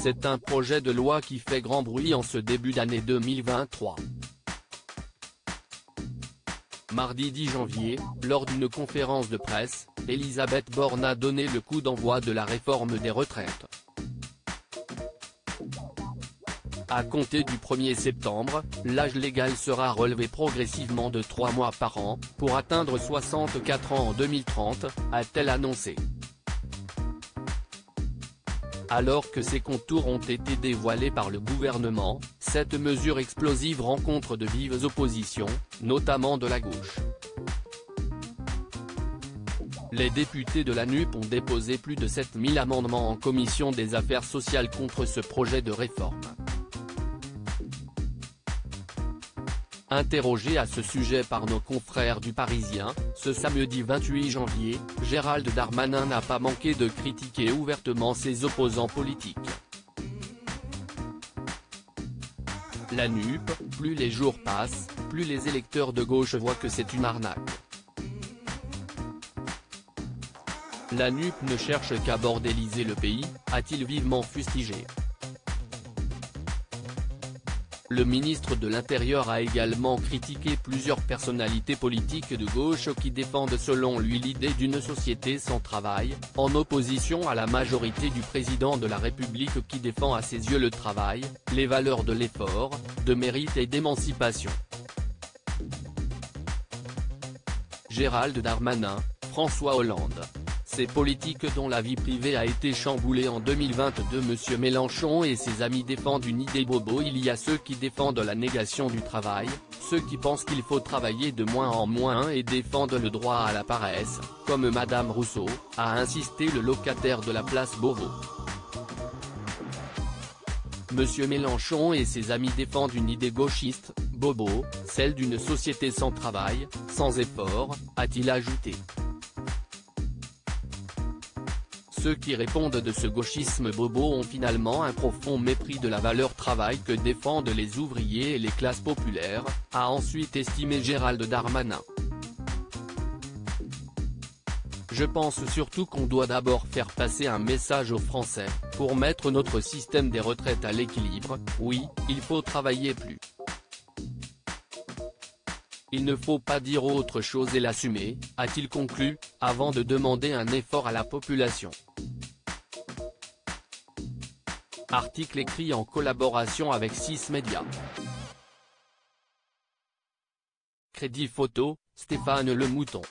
C'est un projet de loi qui fait grand bruit en ce début d'année 2023. Mardi 10 janvier, lors d'une conférence de presse, Elisabeth Borne a donné le coup d'envoi de la réforme des retraites. À compter du 1er septembre, l'âge légal sera relevé progressivement de 3 mois par an, pour atteindre 64 ans en 2030, a-t-elle annoncé. Alors que ses contours ont été dévoilés par le gouvernement, cette mesure explosive rencontre de vives oppositions, notamment de la gauche. Les députés de la NUP ont déposé plus de 7000 amendements en commission des affaires sociales contre ce projet de réforme. Interrogé à ce sujet par nos confrères du Parisien, ce samedi 28 janvier, Gérald Darmanin n'a pas manqué de critiquer ouvertement ses opposants politiques. La NUP, plus les jours passent, plus les électeurs de gauche voient que c'est une arnaque. La NUP ne cherche qu'à bordéliser le pays, a-t-il vivement fustigé. Le ministre de l'Intérieur a également critiqué plusieurs personnalités politiques de gauche qui défendent selon lui l'idée d'une société sans travail, en opposition à la majorité du président de la République qui défend à ses yeux le travail, les valeurs de l'effort, de mérite et d'émancipation. Gérald Darmanin, François Hollande. Ces politiques dont la vie privée a été chamboulée en 2022. M. Mélenchon et ses amis défendent une idée bobo. Il y a ceux qui défendent la négation du travail, ceux qui pensent qu'il faut travailler de moins en moins et défendent le droit à la paresse, comme Madame Rousseau, a insisté le locataire de la place Beauvau. M. Mélenchon et ses amis défendent une idée gauchiste, bobo, celle d'une société sans travail, sans effort, a-t-il ajouté. Ceux qui répondent de ce gauchisme bobo ont finalement un profond mépris de la valeur travail que défendent les ouvriers et les classes populaires, a ensuite estimé Gérald Darmanin. Je pense surtout qu'on doit d'abord faire passer un message aux Français, pour mettre notre système des retraites à l'équilibre. Oui, il faut travailler plus. Il ne faut pas dire autre chose et l'assumer, a-t-il conclu, avant de demander un effort à la population. Article écrit en collaboration avec 6 médias. Crédit photo, Stéphane Le Mouton.